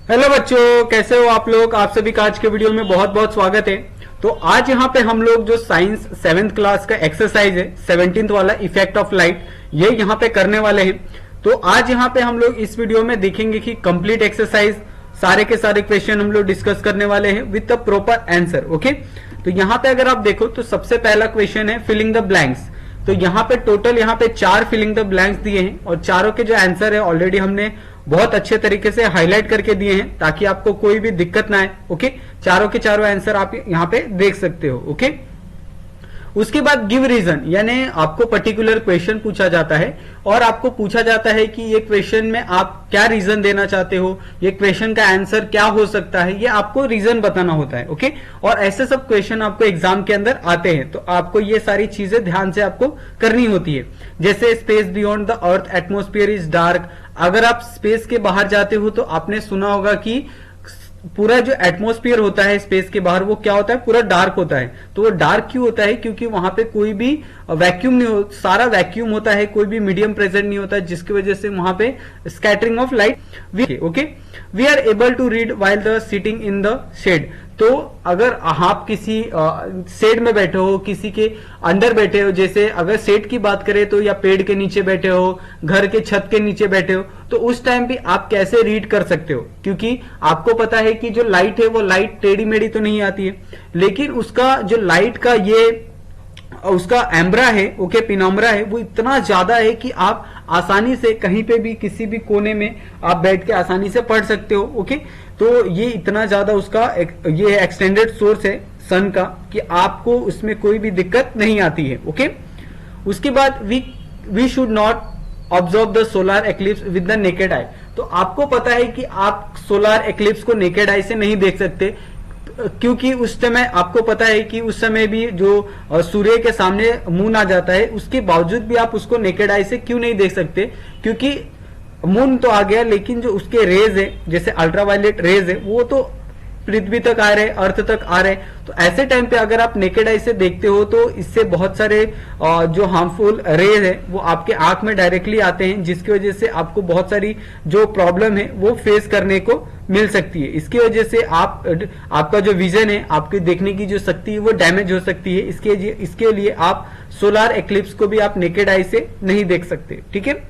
Hello बच्चों, कैसे हो आप लोग। आप सभी का आज के वीडियो में बहुत बहुत स्वागत है। तो आज यहाँ पे हम लोग जो साइंस 7th क्लास का एक्सरसाइज है 17th वाला इफेक्ट ऑफ लाइट, ये यहाँ पे करने वाले हैं। तो आज यहाँ पे हम लोग इस वीडियो में देखेंगे कि कंप्लीट एक्सरसाइज सारे के सारे क्वेश्चन हम लोग डिस्कस करने वाले हैं with the proper answer. Okay, तो यहाँ पे अगर आप देखो तो सबसे पहला क्वेश्चन है फिलिंग द ब्लैंक्स। तो यहाँ पे टोटल यहाँ पे 4 फिलिंग द ब्लैंक्स दिए हैं और चारों के जो आंसर है ऑलरेडी हमने बहुत अच्छे तरीके से हाईलाइट करके दिए हैं ताकि आपको कोई भी दिक्कत ना आए। ओके, चारों के चारों आंसर आप यहाँ पे देख सकते हो। ओके, उसके बाद गिव रीजन, यानी आपको पर्टिकुलर क्वेश्चन पूछा जाता है और आपको पूछा जाता है कि ये क्वेश्चन में आप क्या रीजन देना चाहते हो, ये क्वेश्चन का आंसर क्या हो सकता है, ये आपको रीजन बताना होता है। ओके, और ऐसे सब क्वेश्चन आपको एग्जाम के अंदर आते हैं, तो आपको ये सारी चीजें ध्यान से आपको करनी होती है। जैसे space beyond the earth atmosphere is dark. अगर आप स्पेस के बाहर जाते हो तो आपने सुना होगा कि पूरा जो एटमॉस्फेयर होता है स्पेस के बाहर वो क्या होता है, पूरा डार्क होता है। तो वो डार्क क्यों होता है? क्योंकि वहां पे कोई भी वैक्यूम नहीं हो, सारा वैक्यूम होता है, कोई भी मीडियम प्रेजेंट नहीं होता है, जिसकी वजह से वहां पे scattering of light. Okay, we are able to read while the sitting in the shade. तो अगर आप किसी शेड में बैठे हो, किसी के अंडर बैठे हो, जैसे अगर शेड की बात करें तो या पेड़ के नीचे बैठे हो, घर के छत के नीचे बैठे हो, तो उस टाइम भी आप कैसे रीड कर सकते हो? क्योंकि आपको पता है कि जो लाइट है वो लाइट टेढ़ी मेढ़ी तो नहीं आती है, लेकिन उसका जो लाइट का ये उसका एम्ब्रा है, ओके, पिनम्ब्रा है, वो इतना ज्यादा है कि आप आसानी से कहीं पे भी किसी भी कोने में आप बैठ के आसानी से पढ़ सकते हो। ओके, तो ये इतना ज्यादा उसका ये एक्सटेंडेड सोर्स है सन का कि आपको उसमें कोई भी दिक्कत नहीं आती है। ओके, उसके बाद we should not observe the solar eclipse with the naked eye. तो आपको पता है कि आप सोलर एक्लिप्स को नेकेड आई से नहीं देख सकते, क्योंकि उस समय आपको पता है कि उस समय भी जो सूर्य के सामने मून आ जाता है, उसके बावजूद भी आप उसको नेकेड आई से क्यों नहीं देख सकते? क्योंकि मून तो आ गया, लेकिन जो उसके रेज है, जैसे अल्ट्रावायलेट रेज है, वो तो पृथ्वी तक आ रहे, अर्थ तक आ रहे। तो ऐसे टाइम पे अगर आप नेकेड आई से देखते हो तो इससे बहुत सारे जो हार्मफुल रेज है वो आपके आंख में डायरेक्टली आते हैं, जिसकी वजह से आपको बहुत सारी जो प्रॉब्लम है वो फेस करने को मिल सकती है। इसकी वजह से आपका जो विजन है, आपकी देखने की जो शक्ति है वो डैमेज हो सकती है। इसके लिए आप सोलर एक्लिप्स को भी आप नेकेड आई से नहीं देख सकते। ठीक है,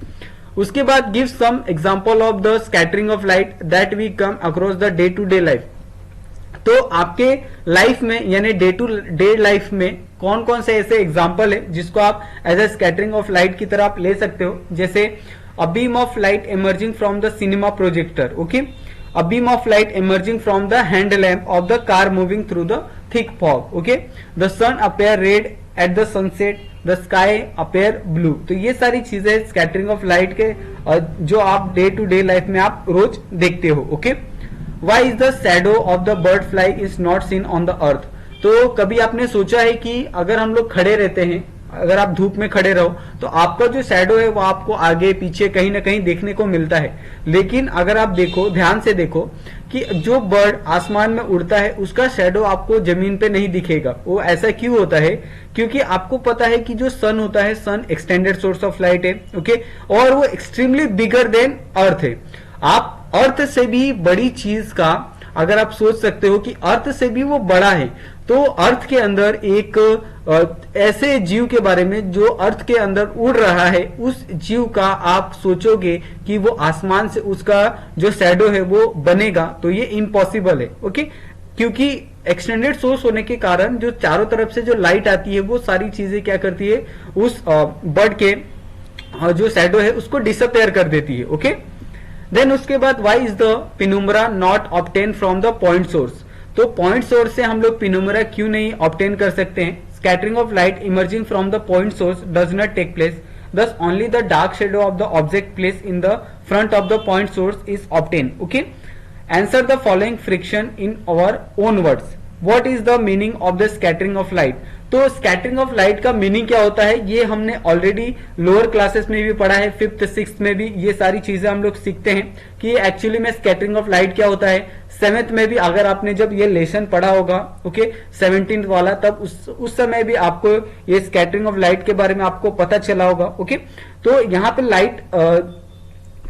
उसके बाद give some example of the scattering of light that we come across the day to day life. तो आपके लाइफ में यानी डे टू डे लाइफ में कौन कौन से ऐसे एग्जांपल है जिसको आप as a scattering of light की तरह आप ले सकते हो? जैसे a beam of light emerging from the cinema projector, okay, a beam of light emerging from the hand lamp of the car moving through the thick fog, okay, the sun appear red at the sunset, the sky appear blue। तो ये सारी चीजें scattering of light के जो आप day to day life में आप रोज देखते हो। Okay, why is the shadow of the bird fly is not seen on the earth. तो कभी आपने सोचा है कि अगर हम लोग खड़े रहते हैं, अगर आप धूप में खड़े रहो तो आपका जो शैडो है वो आपको आगे पीछे कहीं ना कहीं देखने को मिलता है, लेकिन अगर आप देखो, ध्यान से देखो कि जो बर्ड आसमान में उड़ता है उसका शैडो आपको जमीन पे नहीं दिखेगा। वो ऐसा क्यों होता है? क्योंकि आपको पता है कि जो सन होता है, सन एक्सटेंडेड सोर्स ऑफ लाइट है, ओके, और वो एक्सट्रीमली बिगर देन अर्थ है। आप अर्थ से भी बड़ी चीज का अगर आप सोच सकते हो कि अर्थ से भी वो बड़ा है, तो अर्थ के अंदर एक ऐसे जीव के बारे में जो अर्थ के अंदर उड़ रहा है, उस जीव का आप सोचोगे कि वो आसमान से उसका जो शैडो है वो बनेगा, तो ये इम्पॉसिबल है। ओके, क्योंकि एक्सटेंडेड सोर्स होने के कारण जो चारों तरफ से जो लाइट आती है वो सारी चीजें क्या करती है, उस बर्ड के जो शैडो है उसको डिसअपेयर कर देती है। ओके, देन उसके बाद why is the penumbra not obtain from the point source. तो पॉइंट सोर्स से हम लोग पिनुम्ब्रा क्यों नहीं ऑब्टेन कर सकते हैं? Scattering of light emerging from the point source does not take place, thus only the dark shadow of the object placed in the front of the point source is obtained. Okay, answer the following friction in our own words. What is the meaning of the scattering of light? तो scattering of light का meaning क्या होता है ये हमने already lower classes में भी पढ़ा है, 5th 6th में भी ये सारी चीजें हम लोग सीखते हैं कि एक्चुअली में स्कैटरिंग ऑफ लाइट क्या होता है। 7th में भी अगर आपने जब ये लेसन पढ़ा होगा, ओके, 17th वाला, तब उस समय भी आपको ये स्कैटरिंग ऑफ लाइट के बारे में आपको पता चला होगा। ओके, तो यहाँ पे लाइट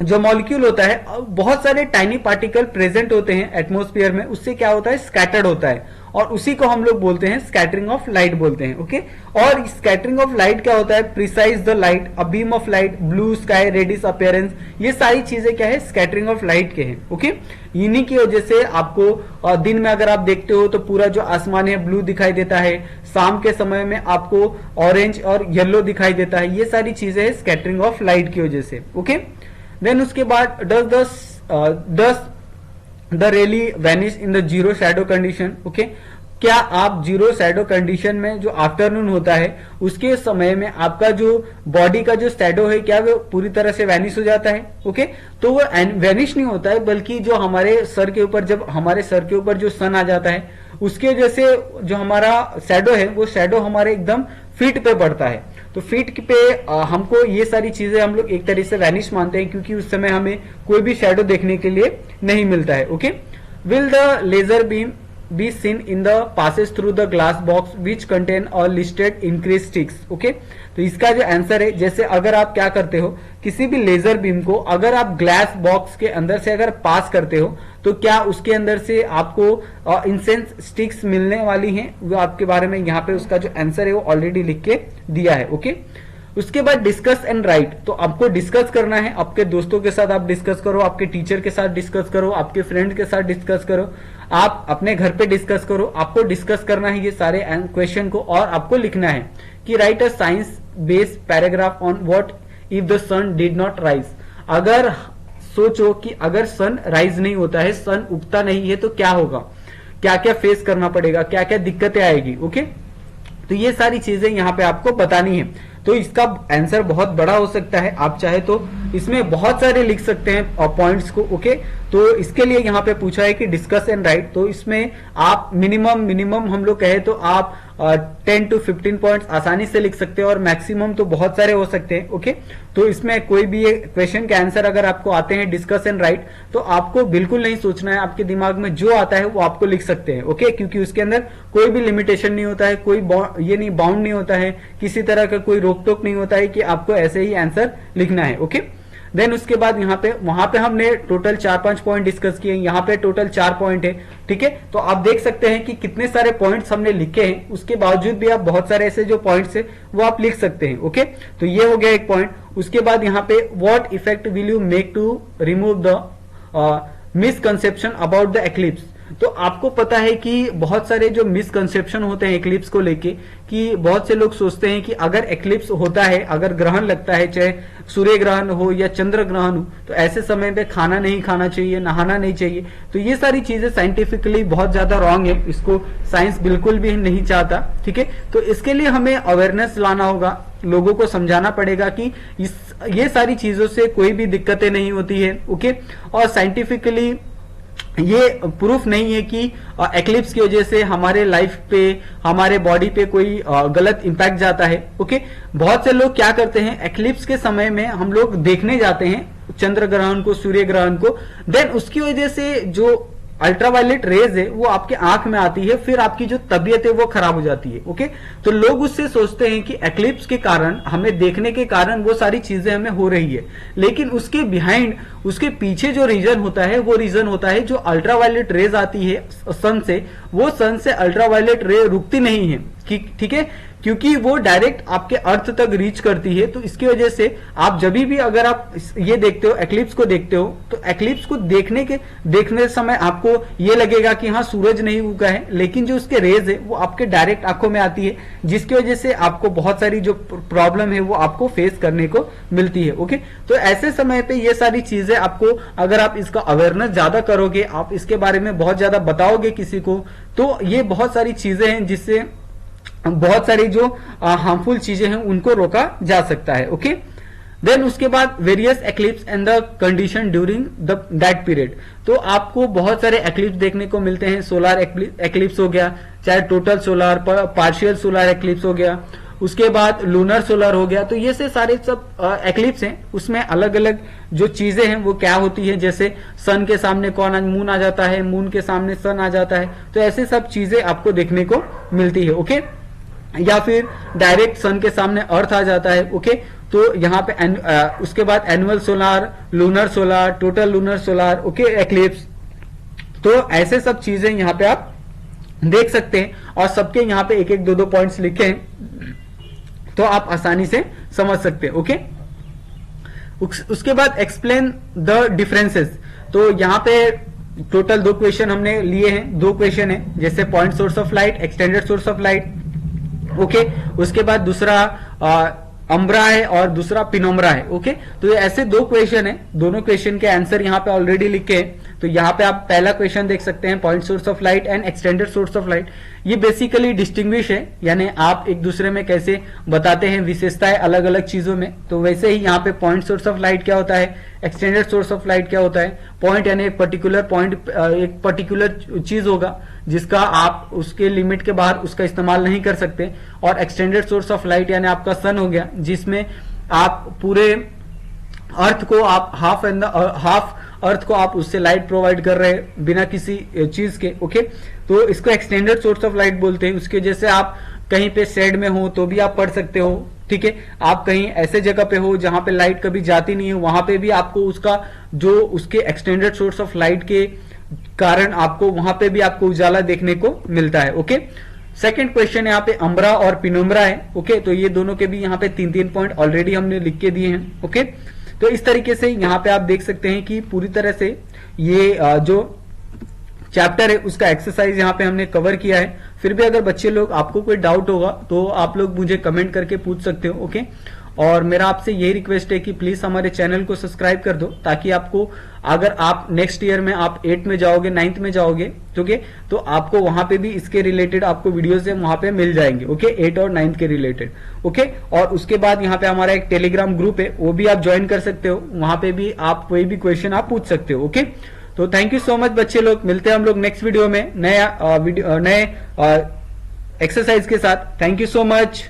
जो मॉलिक्यूल होता है बहुत सारे टाइनी पार्टिकल प्रेजेंट होते हैं एटमॉस्फेयर में, उससे क्या होता है स्कैटर्ड होता है और उसी को हम लोग बोलते हैं स्कैटरिंग ऑफ लाइट बोलते हैं। ओके, और स्कैटरिंग ऑफ लाइट क्या होता है, precise the light, a beam of light, blue sky, reddish appearance, ये सारी चीजें क्या है स्कैटरिंग ऑफ लाइट के हैं। ओके, इन्हीं की वजह से आपको दिन में अगर आप देखते हो तो पूरा जो आसमान है ब्लू दिखाई देता है, शाम के समय में आपको ऑरेंज और येलो दिखाई देता है, ये सारी चीजें है स्कैटरिंग ऑफ लाइट की वजह से। ओके, देन उसके बाद does the really vanish in the zero shadow condition. Okay, क्या आप जीरो शैडो कंडीशन में जो आफ्टरनून होता है उसके समय में आपका जो बॉडी का जो शैडो है क्या वो पूरी तरह से वैनिश हो जाता है। ओके, तो वो वैनिश नहीं होता है, बल्कि जो हमारे सर के ऊपर जब हमारे सर के ऊपर जो सन आ जाता है उसके वजह से जो हमारा शैडो है वो शैडो हमारे एकदम फीट पे पड़ता है। तो फीट पे हमको ये सारी चीजें हम लोग एक तरीके से वैनिश मानते हैं, क्योंकि उस समय हमें कोई भी शैडो देखने के लिए नहीं मिलता है। Okay, will the laser beam be seen in the passes through the glass box which contain और लिस्टेड इंक्रीज स्टिक्स। ओके, तो इसका जो आंसर है, जैसे अगर आप क्या करते हो किसी भी लेजर बीम को अगर आप ग्लास बॉक्स के अंदर से अगर पास करते हो तो क्या उसके अंदर से आपको इंसेंस स्टिक्स मिलने वाली हैं, वो आपके बारे में यहाँ पे उसका जो आंसर है वो ऑलरेडी लिख के दिया है। ओके, उसके बाद डिस्कस एंड राइट, तो आपको डिस्कस करना है, आपके दोस्तों के साथ आप डिस्कस करो, आपके टीचर के साथ डिस्कस करो, आपके फ्रेंड के साथ डिस्कस करो, आप अपने घर पे डिस्कस करो, आपको डिस्कस करना है ये सारे क्वेश्चन को और आपको लिखना है कि write a science based paragraph on what if the sun did not rise. अगर सोचो कि अगर सन राइज नहीं होता है, सन उगता नहीं है, तो क्या होगा, क्या क्या फेस करना पड़ेगा, क्या क्या दिक्कतें आएगी। ओके, तो ये सारी चीजें यहाँ पे आपको बतानी है। तो इसका आंसर बहुत बड़ा हो सकता है, आप चाहे तो इसमें बहुत सारे लिख सकते हैं पॉइंट्स को। ओके, तो इसके लिए यहाँ पे पूछा है कि डिस्कस एंड राइट, तो इसमें आप मिनिमम हम लोग कहे तो आप 10 to 15 पॉइंट्स आसानी से लिख सकते हैं और मैक्सिमम तो बहुत सारे हो सकते हैं। ओके, तो इसमें कोई भी क्वेश्चन के आंसर अगर आपको आते हैं डिस्कस एंड राइट, तो आपको बिल्कुल नहीं सोचना है, आपके दिमाग में जो आता है वो आपको लिख सकते हैं। ओके, क्योंकि उसके अंदर कोई भी लिमिटेशन नहीं होता है, कोई ये नहीं बाउंड नहीं होता है, किसी तरह का कोई रोक टोक नहीं होता है कि आपको ऐसे ही आंसर लिखना है। ओके, देन उसके बाद यहाँ पे वहां पे हमने टोटल 4-5 पॉइंट डिस्कस किए, यहाँ पे टोटल 4 पॉइंट है। ठीक है, तो आप देख सकते हैं कि कितने सारे पॉइंट्स हमने लिखे हैं, उसके बावजूद भी आप बहुत सारे ऐसे जो पॉइंट्स है वो आप लिख सकते हैं। ओके, तो ये हो गया एक पॉइंट। उसके बाद यहाँ पे what effect will you make to remove the misconception about the eclipse. तो आपको पता है कि बहुत सारे जो मिसकंसेप्शन होते हैं एक्लिप्स को लेके, कि बहुत से लोग सोचते हैं कि अगर एक्लिप्स होता है, अगर ग्रहण लगता है, चाहे सूर्य ग्रहण हो या चंद्र ग्रहण हो, तो ऐसे समय पे खाना नहीं खाना चाहिए, नहाना नहीं चाहिए। तो ये सारी चीजें साइंटिफिकली बहुत ज्यादा रॉन्ग है, इसको साइंस बिल्कुल भी नहीं चाहता। ठीक है, तो इसके लिए हमें अवेयरनेस लाना होगा, लोगों को समझाना पड़ेगा कि ये सारी चीजों से कोई भी दिक्कतें नहीं होती है। ओके, और साइंटिफिकली ये प्रूफ नहीं है कि एक्लिप्स की वजह से हमारे लाइफ पे, हमारे बॉडी पे कोई गलत इंपैक्ट जाता है। ओके, बहुत से लोग क्या करते हैं, एक्लिप्स के समय में हम लोग देखने जाते हैं चंद्र ग्रहण को, सूर्य ग्रहण को, देन उसकी वजह से जो अल्ट्रावायलेट रेज है वो आपके आंख में आती है, फिर आपकी जो तबीयत है वो खराब हो जाती है। ओके, तो लोग उससे सोचते हैं कि एक्लिप्स के कारण, हमें देखने के कारण वो सारी चीजें हमें हो रही है, लेकिन उसके बिहाइंड, उसके पीछे जो रीजन होता है वो रीजन होता है जो अल्ट्रावायलेट रेज आती है सन से, वो सन से अल्ट्रावायलेट रे रुकती नहीं है। ठीक है, क्योंकि वो डायरेक्ट आपके अर्थ तक रीच करती है। तो इसकी वजह से आप जब भी अगर आप ये देखते हो, एक्लिप्स को देखते हो, तो एक्लिप्स को देखने समय आपको ये लगेगा कि हाँ सूरज नहीं उगा है, लेकिन जो उसके रेज है वो आपके डायरेक्ट आंखों में आती है, जिसकी वजह से आपको बहुत सारी जो प्रॉब्लम है वो आपको फेस करने को मिलती है। ओके, तो ऐसे समय पे ये सारी चीजें आपको, अगर आप इसका अवेयरनेस ज्यादा करोगे, आप इसके बारे में बहुत ज्यादा बताओगे किसी को, तो ये बहुत सारी चीजें हैं जिससे बहुत सारी जो हार्मफुल चीजें हैं उनको रोका जा सकता है। ओके, देन उसके बाद various eclipse and the condition during that period. तो आपको बहुत सारे एक्लिप्स देखने को मिलते हैं, सोलर एक्लिप्स हो गया, चाहे total solar, partial solar eclipse हो गया, उसके बाद लूनर सोलर हो गया। तो ये से सारे सब एक्लिप्स हैं, उसमें अलग अलग जो चीजें हैं वो क्या होती है, जैसे सन के सामने मून आ जाता है, मून के सामने सन आ जाता है, तो ऐसे सब चीजें आपको देखने को मिलती है। ओके, या फिर डायरेक्ट सन के सामने अर्थ आ जाता है। ओके, तो यहाँ पे उसके बाद annual solar, lunar solar, total lunar solar, okay, eclipse. तो ऐसे सब चीजें यहाँ पे आप देख सकते हैं और सबके यहाँ पे एक एक दो दो पॉइंट्स लिखे हैं, तो आप आसानी से समझ सकते हैं। ओके, उसके बाद एक्सप्लेन द डिफरेंसेस। तो यहाँ पे टोटल 2 क्वेश्चन हमने लिए हैं, 2 क्वेश्चन है, जैसे point source of light, extended source of light. Okay, उसके बाद दूसरा अम्ब्रा है और दूसरा पिनोम्ब्रा है। ओके, तो ये ऐसे 2 क्वेश्चन है, दोनों क्वेश्चन के आंसर यहाँ पे ऑलरेडी लिखे हैं। तो यहाँ पे आप पहला क्वेश्चन देख सकते हैं, point source of light and extended source of light. ये बेसिकली डिस्टिंग्विश है, यानी आप एक दूसरे में कैसे बताते हैं विशेषताएं अलग अलग चीजों में। तो वैसे ही यहाँ पे पॉइंट सोर्स ऑफ लाइट क्या होता है, एक्सटेंडेड सोर्स ऑफ लाइट क्या होता है। पॉइंट यानी एक पर्टिकुलर पॉइंट, एक पर्टिकुलर चीज होगा जिसका आप उसके लिमिट के बाहर उसका इस्तेमाल नहीं कर सकते। और एक्सटेंडेड सोर्स ऑफ लाइट यानी आपका सन हो गया, जिसमें आप पूरे अर्थ को आप हाफ अर्थ को आप उससे लाइट प्रोवाइड कर रहे हैं बिना किसी चीज के। ओके, तो इसको एक्सटेंडेड सोर्स ऑफ लाइट बोलते हैं। उसके जैसे आप कहीं पे शेड में हो तो भी आप पढ़ सकते हो, ठीक है। आप कहीं ऐसे जगह पे हो जहां पे लाइट कभी जाती नहीं है, वहां पे भी आपको उसका जो उसके एक्सटेंडेड सोर्स ऑफ लाइट के कारण आपको वहां पे भी आपको उजाला देखने को मिलता है। ओके, सेकंड क्वेश्चन यहाँ पे अम्ब्रा और पिनोम्ब्रा है। ओके, तो ये दोनों के भी यहाँ पे 3-3 पॉइंट ऑलरेडी हमने लिख के दिए हैं। ओके, तो इस तरीके से यहाँ पे आप देख सकते हैं कि पूरी तरह से ये जो चैप्टर है उसका एक्सरसाइज यहाँ पे हमने कवर किया है। फिर भी अगर बच्चे लोग आपको कोई डाउट होगा तो आप लोग मुझे कमेंट करके पूछ सकते हो। ओके, और मेरा आपसे यही रिक्वेस्ट है कि प्लीज हमारे चैनल को सब्सक्राइब कर दो, ताकि आपको अगर आप नेक्स्ट ईयर में आप 8th में जाओगे, 9th में जाओगे, ओके, तो आपको वहां पे भी इसके रिलेटेड आपको वीडियोस वहां पे मिल जाएंगे। ओके, 8 और 9th के रिलेटेड। ओके, और उसके बाद यहाँ पे हमारा एक टेलीग्राम ग्रुप है, वो भी आप ज्वाइन कर सकते हो, वहां पे भी आप कोई भी क्वेश्चन आप पूछ सकते हो। ओके, तो थैंक यू सो मच बच्चे लोग, मिलते हैं हम लोग नेक्स्ट वीडियो में नए एक्सरसाइज के साथ। Thank you so much.